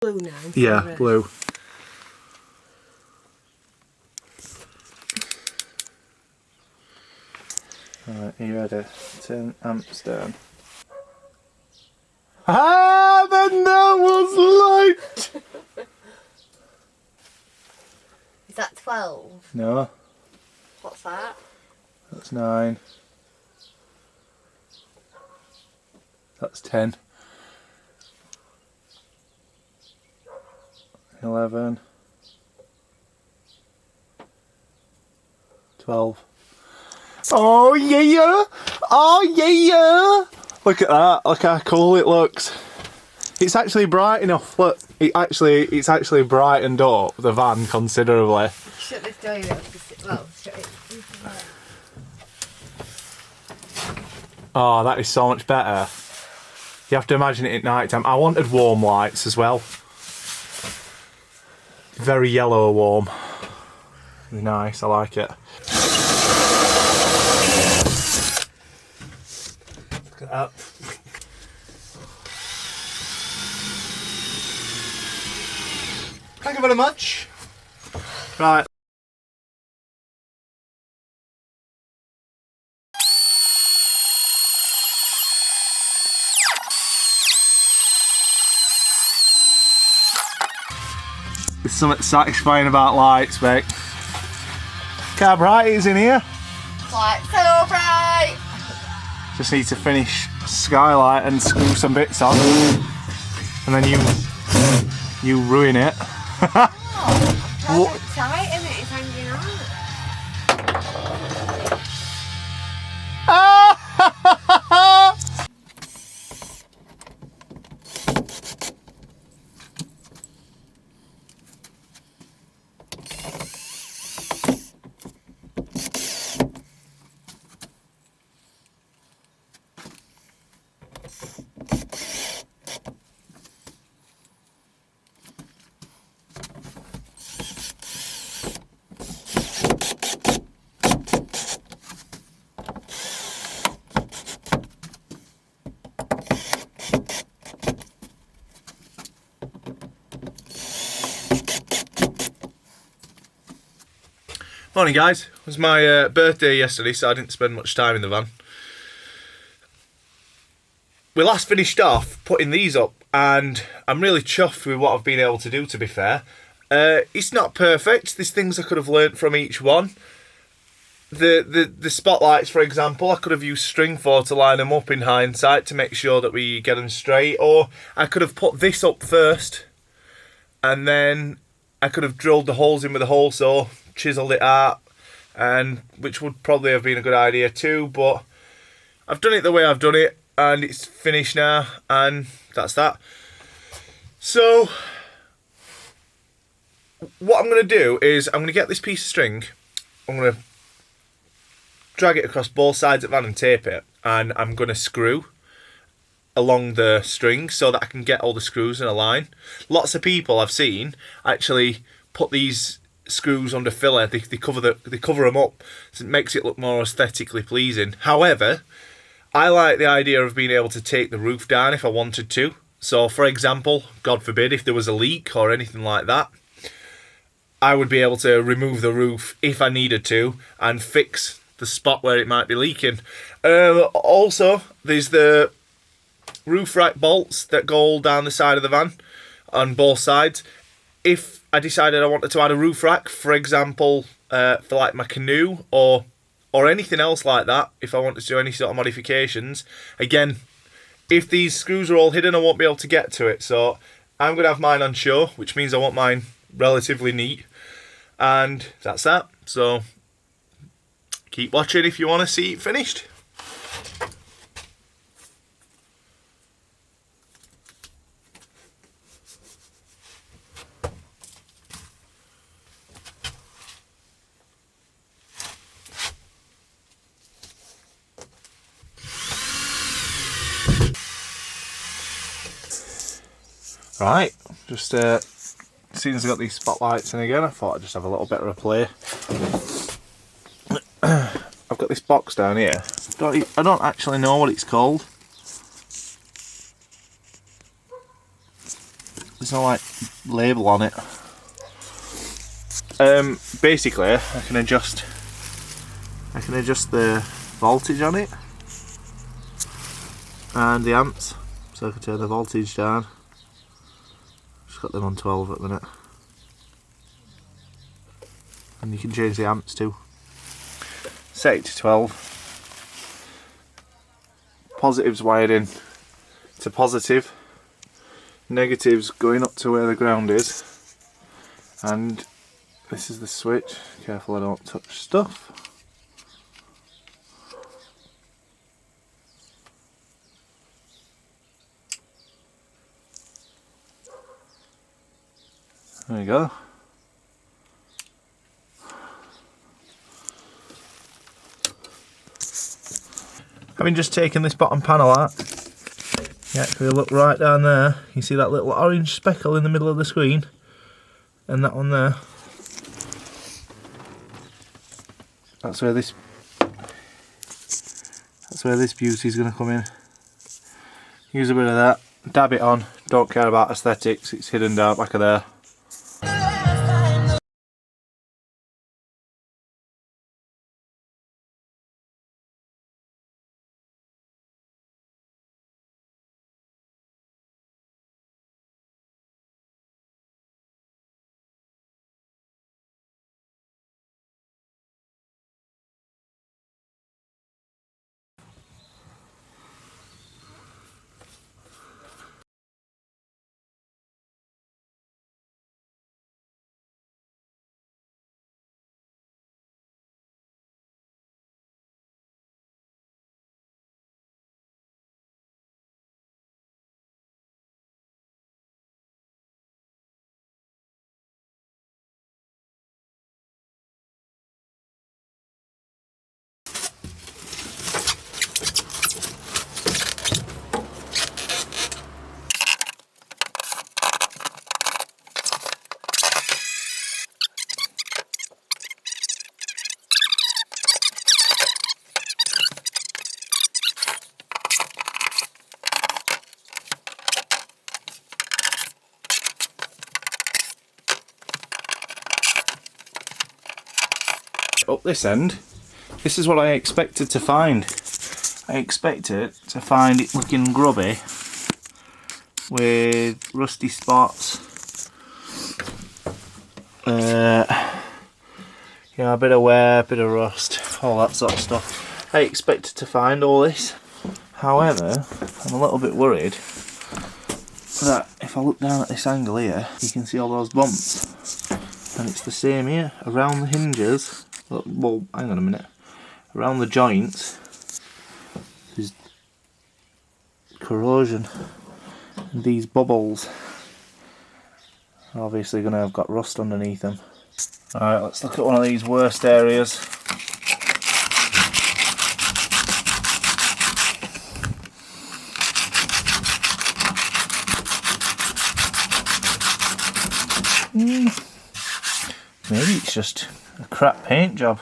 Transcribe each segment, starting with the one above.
Blue now. Yeah, blue. Right, are you ready? Turn amps down. Ah, then that was light! Is that 12? No. What's that? That's 9. That's 10. 11. 12. Oh yeah! Oh yeah! Look at that, look how cool it looks. It's actually bright enough, look. It's actually brightened up the van considerably. Shut this door, well, shut it. Oh, that is so much better. You have to imagine it at night time. I wanted warm lights as well. Very yellow warm. Nice, I like it. Look at that. Thank you very much. Right. There's something satisfying about lights, mate. Look how bright it is in here. Like, so bright! Just need to finish skylight and screw some bits on. And then you ruin it. Oh, that's exciting, it's hanging out. Morning guys, it was my birthday yesterday, so I didn't spend much time in the van. We last finished off putting these up and I'm really chuffed with what I've been able to do, to be fair. It's not perfect, there's things I could have learnt from each one. The spotlights, for example, I could have used string for to line them up in hindsight to make sure that we get them straight, or I could have put this up first and then I could have drilled the holes in with a hole saw, chiselled it out, and which would probably have been a good idea too, but I've done it the way I've done it and it's finished now, and that's that. So what I'm going to do is I'm going to get this piece of string, I'm going to drag it across both sides of the van and tape it, and I'm going to screw along the string so that I can get all the screws in a line. Lots of people I've seen actually put these screws under filler, they cover them up, so it makes it look more aesthetically pleasing. However, I like the idea of being able to take the roof down if I wanted to. So for example, God forbid, if there was a leak or anything like that, I would be able to remove the roof if I needed to and fix the spot where it might be leaking. Also, there's the roof rack bolts that go all down the side of the van on both sides. If I decided I wanted to add a roof rack, for example, for like my canoe or anything else like that, if I wanted to do any sort of modifications, again, if these screws are all hidden, I won't be able to get to it. So I'm going to have mine on show, which means I want mine relatively neat. And that's that. So keep watching if you want to see it finished. Right, just as soon as I got these spotlights in again, I thought I'd just have a little bit of a play. I've got this box down here. I don't actually know what it's called. There's no like label on it. Basically, I can adjust the voltage on it and the amps, so I can turn the voltage down. Just got them on 12 at the minute, and you can change the amps too. Set it to 12. Positives wired in to positive, negatives going up to where the ground is, and this is the switch. Careful I don't touch stuff. There we go. Having just taken this bottom panel out, yeah, if we look right down there, you see that little orange speckle in the middle of the screen, and that one there. That's where this beauty's going to come in. Use a bit of that, dab it on. Don't care about aesthetics, it's hidden down back of there. Up this end, this is what I expected to find. I expected to find it looking grubby with rusty spots, yeah, a bit of wear, a bit of rust, all that sort of stuff. I expected to find all this. However, I'm a little bit worried that if I look down at this angle here, you can see all those bumps, and it's the same here around the hinges. Well, hang on a minute. Around the joints, there's corrosion. And these bubbles are obviously going to have got rust underneath them. Alright, let's look at one of these worst areas. Maybe it's just a crap paint job.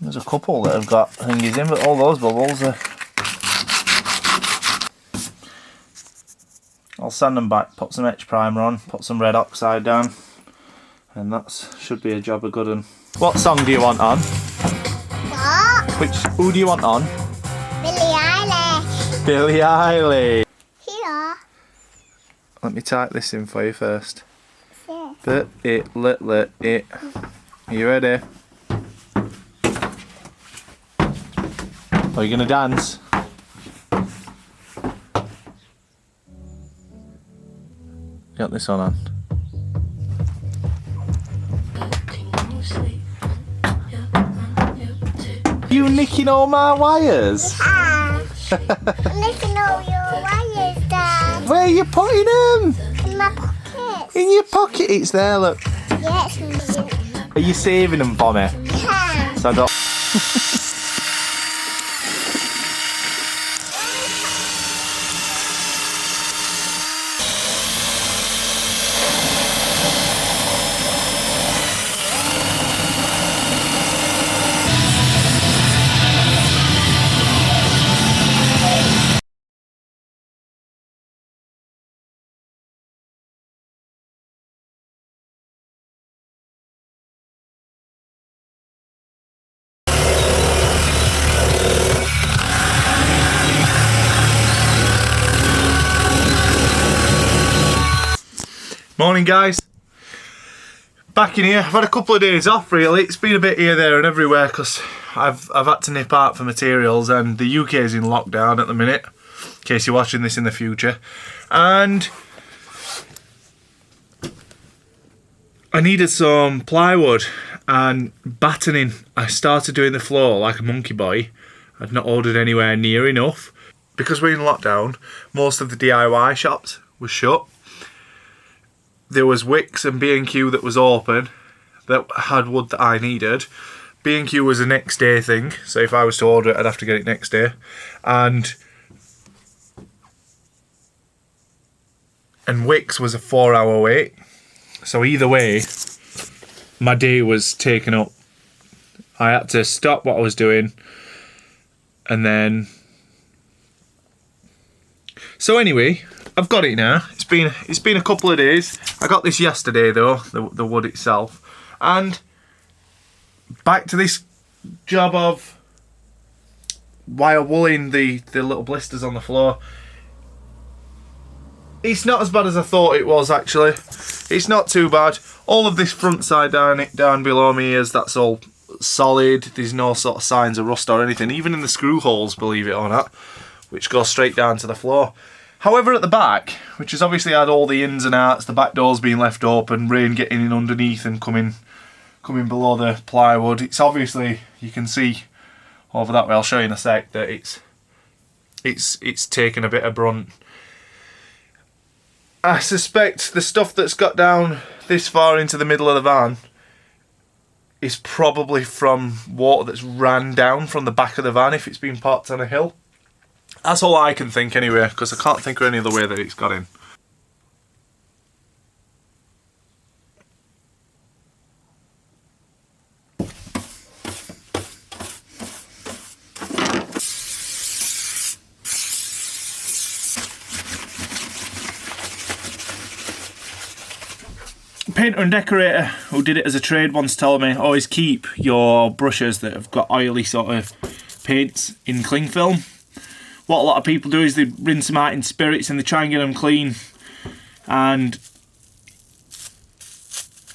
There's a couple that have got thingies in, but all those bubbles are... I'll sand them back, put some etch primer on, put some red oxide down, and that should be a job of good one. What song do you want on? What? Who do you want on? Billie Eilish. Billie Eilish. Here. Let me type this in for you first. Yeah. But it, let it. Are you ready? Are you gonna dance? Got this on. You nicking all my wires? Ah. Listen all your wires, Dad. Where are you putting them? In my pocket. In your pocket, it's there, look. Yes, Are you saving them for me? yeah. So I don't... Morning guys. Back in here. I've had a couple of days off really. It's been a bit here, there and everywhere because I've had to nip out for materials and the UK is in lockdown at the minute, in case you're watching this in the future. And I needed some plywood and battening. I started doing the floor like a monkey boy. I'd not ordered anywhere near enough. Because we're in lockdown, most of the DIY shops were shut. There was Wickes and B&Q that was open that had wood that I needed. B&Q was a next day thing, so if I was to order it I'd have to get it next day. And Wickes was a 4-hour wait. So either way, my day was taken up. I had to stop what I was doing and then... So anyway, I've got it now. It's been a couple of days. I got this yesterday though, the wood itself. And back to this job of wire wooling the little blisters on the floor. It's not as bad as I thought it was actually. It's not too bad. All of this front side down below me that's all solid. There's no sort of signs of rust or anything, even in the screw holes, believe it or not, which go straight down to the floor. However, at the back, which has obviously had all the ins and outs, the back door's been left open, rain getting in underneath and coming below the plywood. It's obviously, you can see over that way, I'll show you in a sec, that it's taken a bit of brunt. I suspect the stuff that's got down this far into the middle of the van is probably from water that's ran down from the back of the van if it's been parked on a hill. That's all I can think anyway, because I can't think of any other way that it's got in. Painter and decorator who did it as a trade once told me, always keep your brushes that have got oily sort of paints in cling film. What a lot of people do is they rinse them out in spirits and they try and get them clean and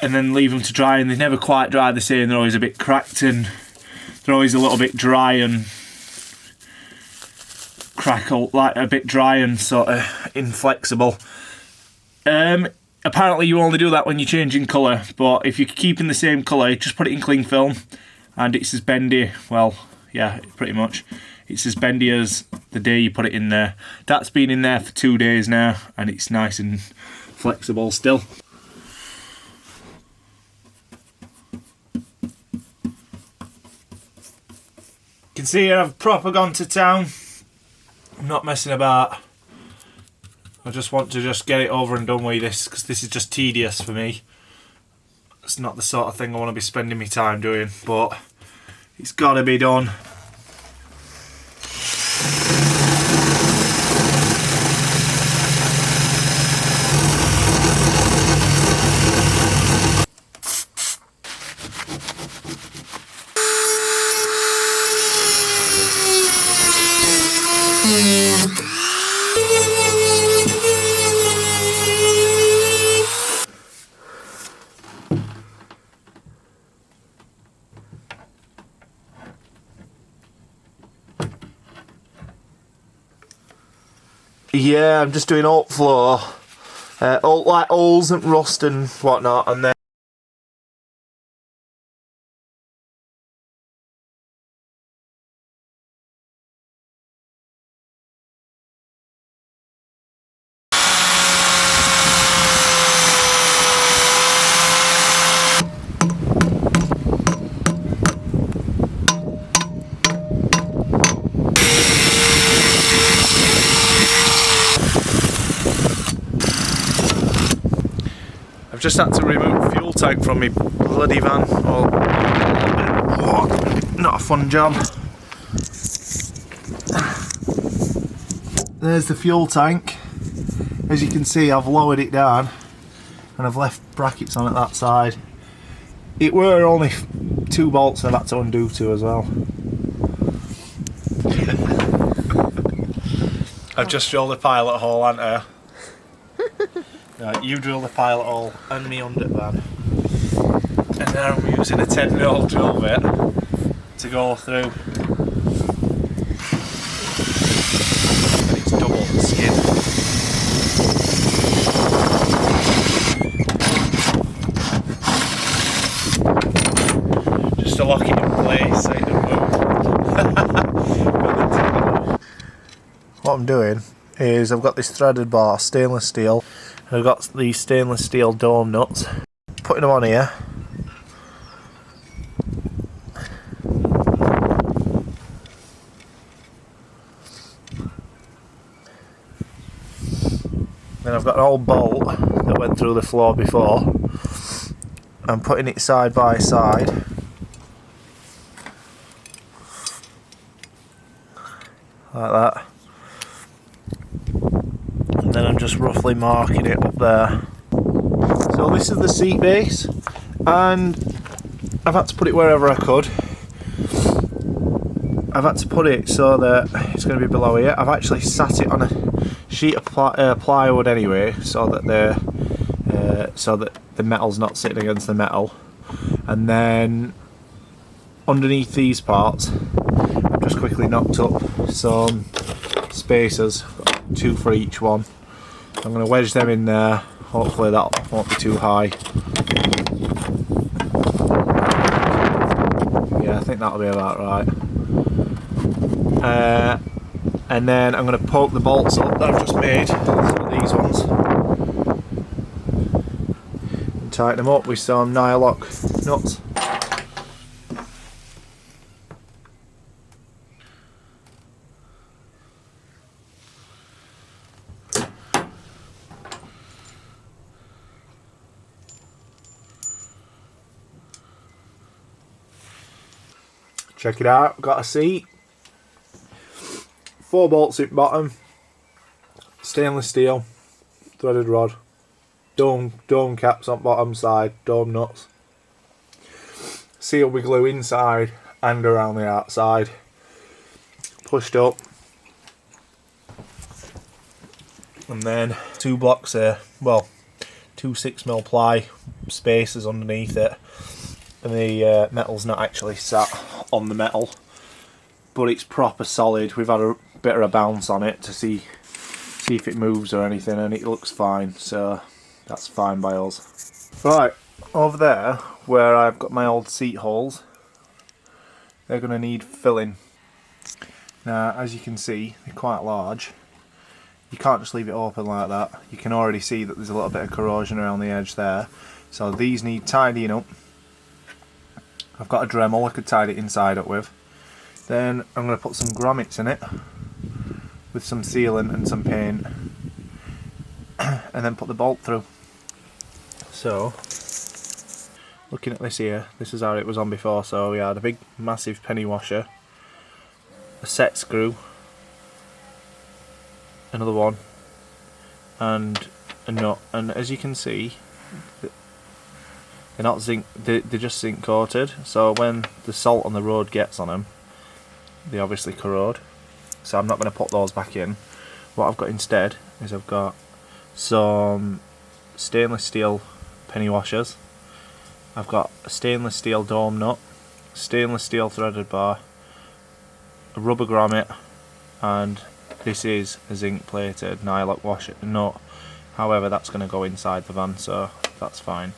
then leave them to dry, and they never quite dry the same. They're always a bit cracked and they're always a little bit dry and crackle, like a bit dry and sort of inflexible. Apparently you only do that when you're changing colour, but if you're keeping the same colour, just put it in cling film and it's as bendy, well, yeah, pretty much. It's as bendy as the day you put it in there. That's been in there for 2 days now and it's nice and flexible still. You can see here I've proper gone to town. I'm not messing about. I just want to just get it over and done with this because this is just tedious for me. It's not the sort of thing I want to be spending my time doing, but it's got to be done. Yeah, I'm just doing alt floor, like holes and rust and whatnot, and then I've just had to remove fuel tank from my bloody van. Oh, not a fun job. There's the fuel tank. As you can see, I've lowered it down and I've left brackets on it that side. It were only 2 bolts I've had to undo to as well. I've just drilled a pilot hole, haven't I? You drill the pilot hole and me under van. And now I'm using a 10mm drill bit to go through. And it's double the skin. Just to lock it in place so it doesn't move. What I'm doing is I've got this threaded bar, stainless steel, and I've got these stainless steel dome nuts. Putting them on here. Then I've got an old bolt that went through the floor before. I'm putting it side by side. Like that. And then I'm just roughly marking it up there. So this is the seat base, and I've had to put it wherever I could. I've had to put it so that it's going to be below here. I've actually sat it on a sheet of plywood anyway, so that the metal's not sitting against the metal. And then underneath these parts, I've just quickly knocked up some spacers, 2 for each one. I'm going to wedge them in there. Hopefully that won't be too high. Yeah, I think that'll be about right. And then I'm going to poke the bolts up that I've just made, so these ones, and tighten them up with some Nylock nuts. Check it out, got a seat, 4 bolts at bottom, stainless steel, threaded rod, dome caps on bottom side, dome nuts, seal with glue inside and around the outside, pushed up, and then 2 blocks here, well, 2 6mm ply spacers underneath it. And the metal's not actually sat on the metal, but it's proper solid. We've had a bit of a bounce on it to see if it moves or anything, and it looks fine, so that's fine by us. Right, over there where I've got my old seat holes, they're going to need filling. Now, as you can see, they're quite large. You can't just leave it open like that. You can already see that there's a little bit of corrosion around the edge there, so these need tidying up. I've got a Dremel I could tidy it inside up with. Then I'm going to put some grommets in it with some sealant and some paint, and then put the bolt through. So, looking at this here, this is how it was on before. So we had a big massive penny washer, a set screw, another one, and a nut. And as you can see, they're not zinc, they're just zinc coated, so when the salt on the road gets on them, they obviously corrode. So I'm not going to put those back in. What I've got instead is I've got some stainless steel penny washers, I've got a stainless steel dome nut, stainless steel threaded bar, a rubber grommet, and this is a zinc plated Nylock washer nut. However, that's going to go inside the van, so that's fine.